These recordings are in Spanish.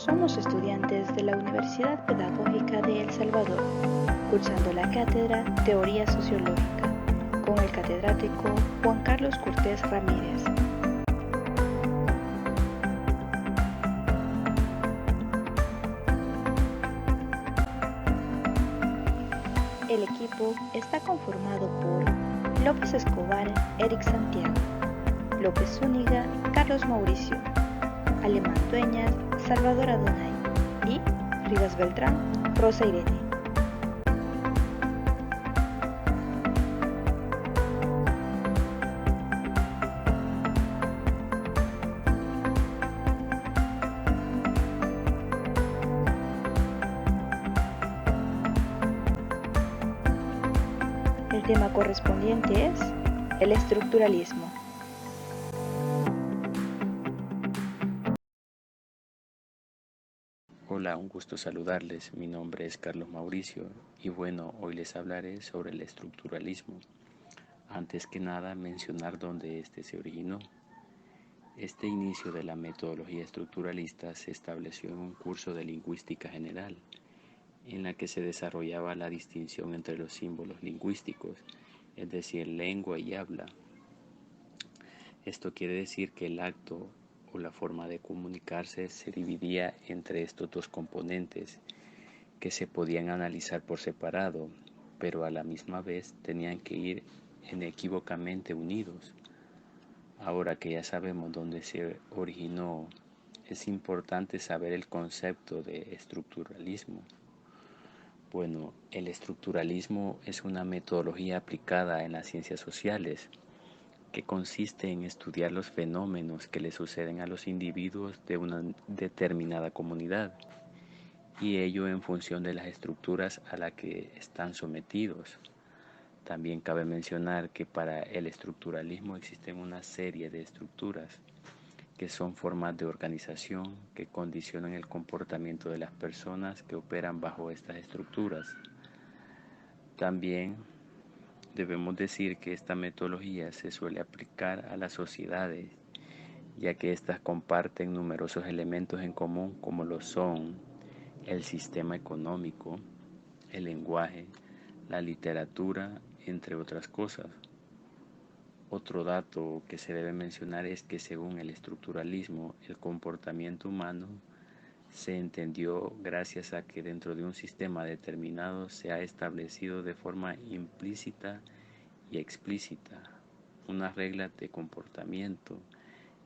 Somos estudiantes de la Universidad Pedagógica de El Salvador, cursando la cátedra Teoría Sociológica, con el catedrático Juan Carlos Cortés Ramírez. El equipo está conformado por López Escobar, Eric Santiago, López Zúñiga, Carlos Mauricio, Alemán Dueñas, Salvador Adonay y Rivas Beltrán, Rosa Irene. El tema correspondiente es el estructuralismo. Hola, un gusto saludarles. Mi nombre es Carlos Mauricio y bueno, hoy les hablaré sobre el estructuralismo. Antes que nada, mencionar dónde este se originó. Este inicio de la metodología estructuralista se estableció en un curso de lingüística general, en la que se desarrollaba la distinción entre los símbolos lingüísticos, es decir, lengua y habla. Esto quiere decir que el acto o la forma de comunicarse se dividía entre estos dos componentes que se podían analizar por separado, pero a la misma vez tenían que ir inequívocamente unidos. Ahora que ya sabemos dónde se originó, es importante saber el concepto de estructuralismo. Bueno, el estructuralismo es una metodología aplicada en las ciencias sociales que consiste en estudiar los fenómenos que le suceden a los individuos de una determinada comunidad, y ello en función de las estructuras a las que están sometidos. También cabe mencionar que para el estructuralismo existen una serie de estructuras que son formas de organización que condicionan el comportamiento de las personas que operan bajo estas estructuras. También debemos decir que esta metodología se suele aplicar a las sociedades, ya que éstas comparten numerosos elementos en común como lo son el sistema económico, el lenguaje, la literatura, entre otras cosas. Otro dato que se debe mencionar es que según el estructuralismo, el comportamiento humano se entendió gracias a que dentro de un sistema determinado se ha establecido de forma implícita y explícita unas reglas de comportamiento.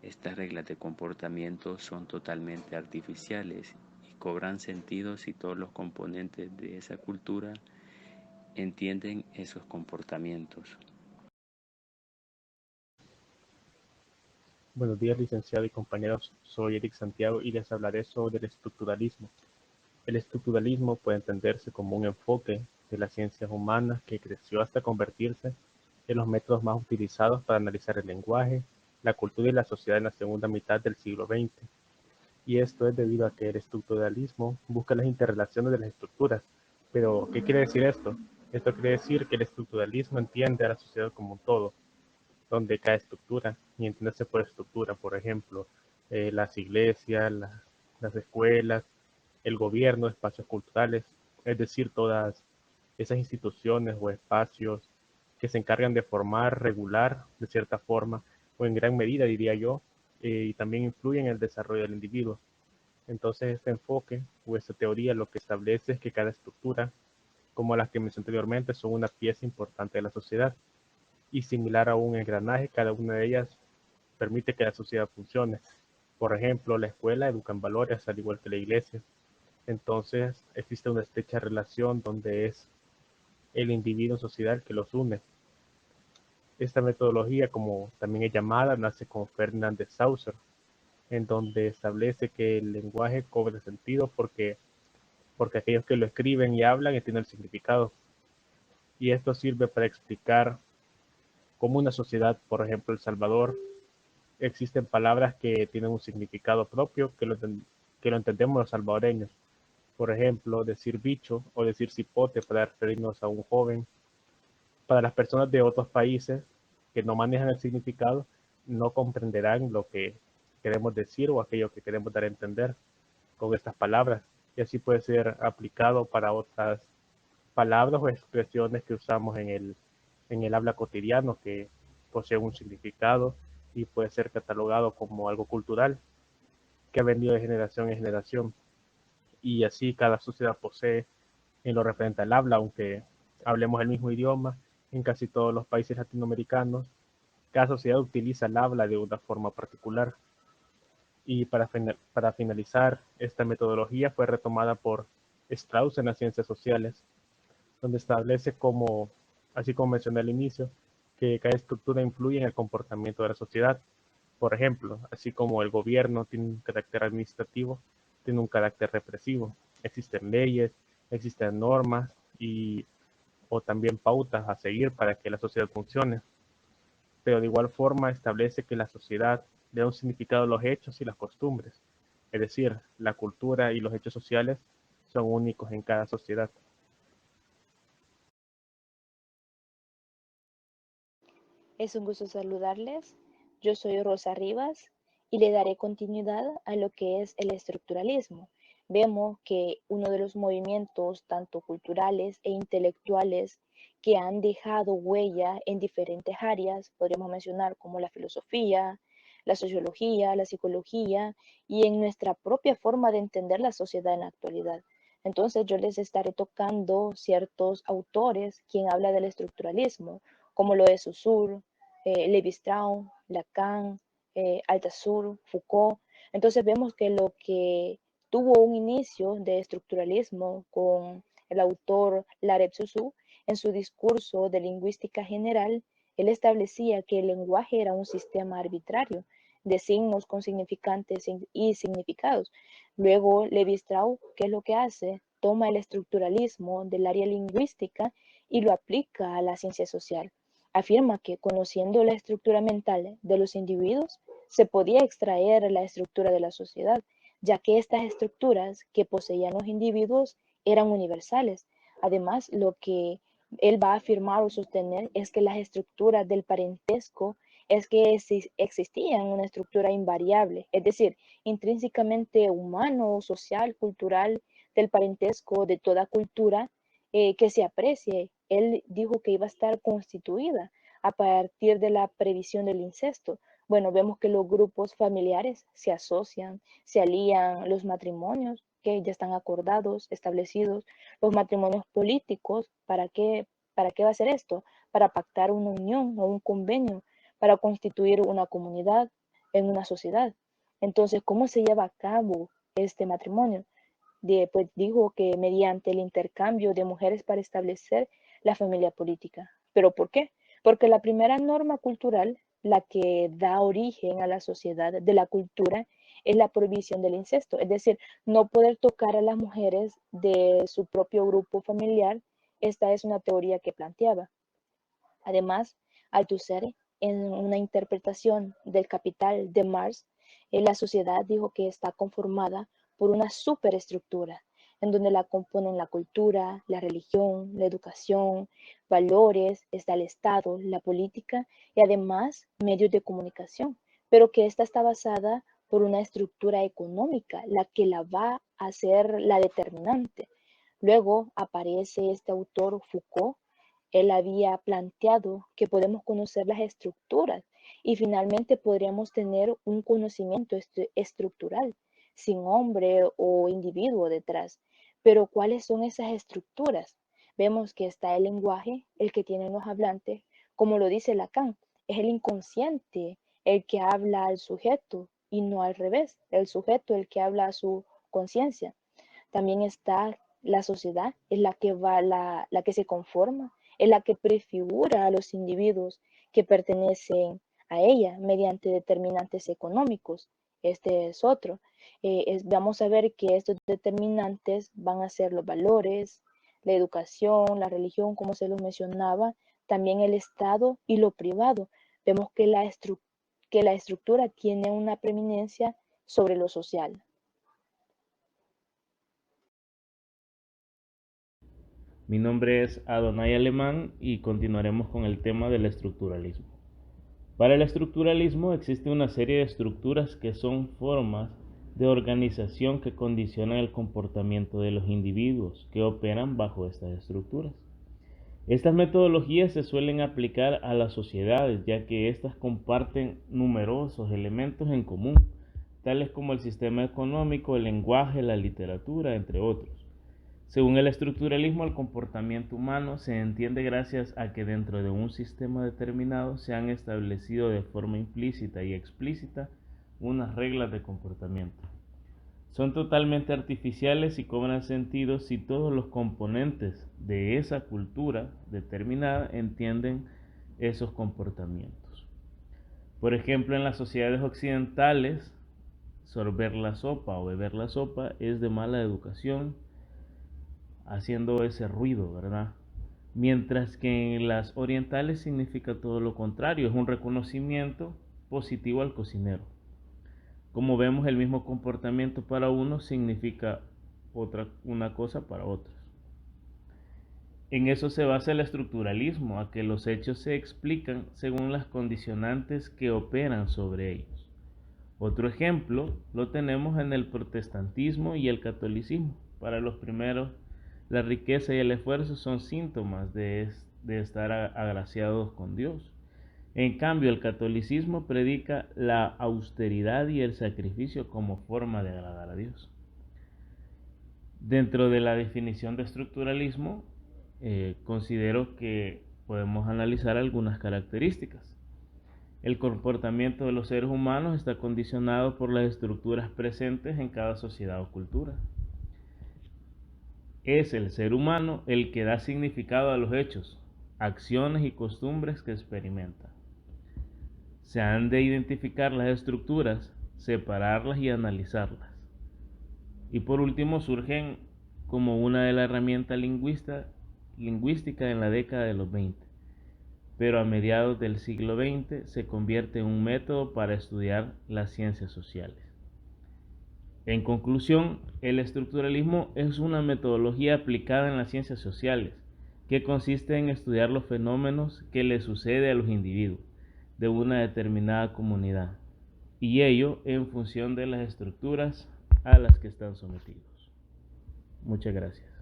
Estas reglas de comportamiento son totalmente artificiales y cobran sentido si todos los componentes de esa cultura entienden esos comportamientos. Buenos días, licenciado y compañeros. Soy Eric Santiago y les hablaré sobre el estructuralismo. El estructuralismo puede entenderse como un enfoque de las ciencias humanas que creció hasta convertirse en los métodos más utilizados para analizar el lenguaje, la cultura y la sociedad en la segunda mitad del siglo XX. Y esto es debido a que el estructuralismo busca las interrelaciones de las estructuras. Pero, ¿qué quiere decir esto? Esto quiere decir que el estructuralismo entiende a la sociedad como un todo, donde cada estructura, y entiéndase por estructura, por ejemplo, las iglesias, las escuelas, el gobierno, espacios culturales, es decir, todas esas instituciones o espacios que se encargan de formar, regular de cierta forma, o en gran medida, diría yo, y también influyen en el desarrollo del individuo. Entonces, este enfoque o esta teoría lo que establece es que cada estructura, como las que mencioné anteriormente, son una pieza importante de la sociedad y similar a un engranaje, cada una de ellas permite que la sociedad funcione. Por ejemplo, la escuela educa en valores, al igual que la iglesia. Entonces, existe una estrecha relación donde es el individuo social que los une. Esta metodología, como también es llamada, nace con Ferdinand de Saussure, en donde establece que el lenguaje cobra sentido porque aquellos que lo escriben y hablan entienden el significado. Y esto sirve para explicar cómo una sociedad, por ejemplo El Salvador, existen palabras que tienen un significado propio que lo entendemos los salvadoreños. Por ejemplo, decir bicho o decir cipote para referirnos a un joven. Para las personas de otros países que no manejan el significado, no comprenderán lo que queremos decir o aquello que queremos dar a entender. con estas palabras, y así puede ser aplicado para otras palabras o expresiones que usamos en el habla cotidiano que posee un significado y puede ser catalogado como algo cultural que ha venido de generación en generación. Y así cada sociedad posee en lo referente al habla, aunque hablemos el mismo idioma en casi todos los países latinoamericanos, cada sociedad utiliza el habla de una forma particular. Y para finalizar, esta metodología fue retomada por Strauss en las ciencias sociales, donde establece como, así como mencioné al inicio, que cada estructura influye en el comportamiento de la sociedad. Por ejemplo, así como el gobierno tiene un carácter administrativo, tiene un carácter represivo. Existen leyes, existen normas y o también pautas a seguir para que la sociedad funcione. Pero de igual forma establece que la sociedad le da un significado a los hechos y las costumbres. Es decir, la cultura y los hechos sociales son únicos en cada sociedad. Es un gusto saludarles. Yo soy Rosa Rivas y le daré continuidad a lo que es el estructuralismo. Vemos que uno de los movimientos tanto culturales e intelectuales que han dejado huella en diferentes áreas, podríamos mencionar como la filosofía, la sociología, la psicología y en nuestra propia forma de entender la sociedad en la actualidad. Entonces yo les estaré tocando ciertos autores quien habla del estructuralismo, como lo es Saussure, Lévi-Strauss, Lacan, Althusser, Foucault. Entonces vemos que lo que tuvo un inicio de estructuralismo con el autor Lareb Susu en su discurso de lingüística general, él establecía que el lenguaje era un sistema arbitrario de signos con significantes y significados. Luego Lévi-Strauss, ¿qué es lo que hace? Toma el estructuralismo del área lingüística y lo aplica a la ciencia social. Afirma que conociendo la estructura mental de los individuos se podía extraer la estructura de la sociedad, ya que estas estructuras que poseían los individuos eran universales. Además, lo que él va a afirmar o sostener es que las estructuras del parentesco es que existían una estructura invariable, es decir, intrínsecamente humano, social, cultural, del parentesco de toda cultura que se aprecie. Él dijo que iba a estar constituida a partir de la previsión del incesto. Bueno, vemos que los grupos familiares se asocian, se alían, los matrimonios que ya están acordados, establecidos, los matrimonios políticos, para qué va a ser esto? Para pactar una unión o un convenio, para constituir una comunidad en una sociedad. Entonces, ¿cómo se lleva a cabo este matrimonio? Pues dijo que mediante el intercambio de mujeres para establecer la familia política. ¿Pero por qué? Porque la primera norma cultural, la que da origen a la sociedad de la cultura, es la prohibición del incesto, es decir, no poder tocar a las mujeres de su propio grupo familiar. Esta es una teoría que planteaba. Además, Althusser, en una interpretación del Capital de Marx, la sociedad dijo que está conformada por una superestructura, en donde la componen la cultura, la religión, la educación, valores, está el Estado, la política y además medios de comunicación, pero que esta está basada por una estructura económica, la que la va a ser la determinante. Luego aparece este autor Foucault. Él había planteado que podemos conocer las estructuras y finalmente podríamos tener un conocimiento estructural sin hombre o individuo detrás. Pero ¿cuáles son esas estructuras? Vemos que está el lenguaje, el que tienen los hablantes, como lo dice Lacan, es el inconsciente el que habla al sujeto y no al revés, el sujeto el que habla a su conciencia. También está la sociedad, es la que se conforma, es la que prefigura a los individuos que pertenecen a ella mediante determinantes económicos. Este es otro. Vamos a ver que estos determinantes van a ser los valores, la educación, la religión, como se los mencionaba, también el Estado y lo privado. Vemos que que la estructura tiene una preeminencia sobre lo social. Mi nombre es Adonai Alemán y continuaremos con el tema del estructuralismo. Para el estructuralismo existe una serie de estructuras que son formas de organización que condicionan el comportamiento de los individuos que operan bajo estas estructuras. Estas metodologías se suelen aplicar a las sociedades, ya que éstas comparten numerosos elementos en común, tales como el sistema económico, el lenguaje, la literatura, entre otros. Según el estructuralismo, el comportamiento humano se entiende gracias a que dentro de un sistema determinado se han establecido de forma implícita y explícita unas reglas de comportamiento. Son totalmente artificiales y cobran sentido si todos los componentes de esa cultura determinada entienden esos comportamientos. Por ejemplo, en las sociedades occidentales, sorber la sopa o beber la sopa es de mala educación, haciendo ese ruido, ¿verdad? Mientras que en las orientales significa todo lo contrario, es un reconocimiento positivo al cocinero. Como vemos, el mismo comportamiento para unos significa una cosa para otros. En eso se basa el estructuralismo, a que los hechos se explican según las condicionantes que operan sobre ellos. Otro ejemplo lo tenemos en el protestantismo y el catolicismo. Para los primeros, la riqueza y el esfuerzo son síntomas de estar agraciados con Dios. En cambio, el catolicismo predica la austeridad y el sacrificio como forma de agradar a Dios. Dentro de la definición de estructuralismo, considero que podemos analizar algunas características. El comportamiento de los seres humanos está condicionado por las estructuras presentes en cada sociedad o cultura. Es el ser humano el que da significado a los hechos, acciones y costumbres que experimenta. Se han de identificar las estructuras, separarlas y analizarlas. Y por último surgen como una de las herramientas lingüística en la década de los 20, pero a mediados del siglo XX se convierte en un método para estudiar las ciencias sociales. En conclusión, el estructuralismo es una metodología aplicada en las ciencias sociales que consiste en estudiar los fenómenos que le sucede a los individuos de una determinada comunidad, y ello en función de las estructuras a las que están sometidos. Muchas gracias.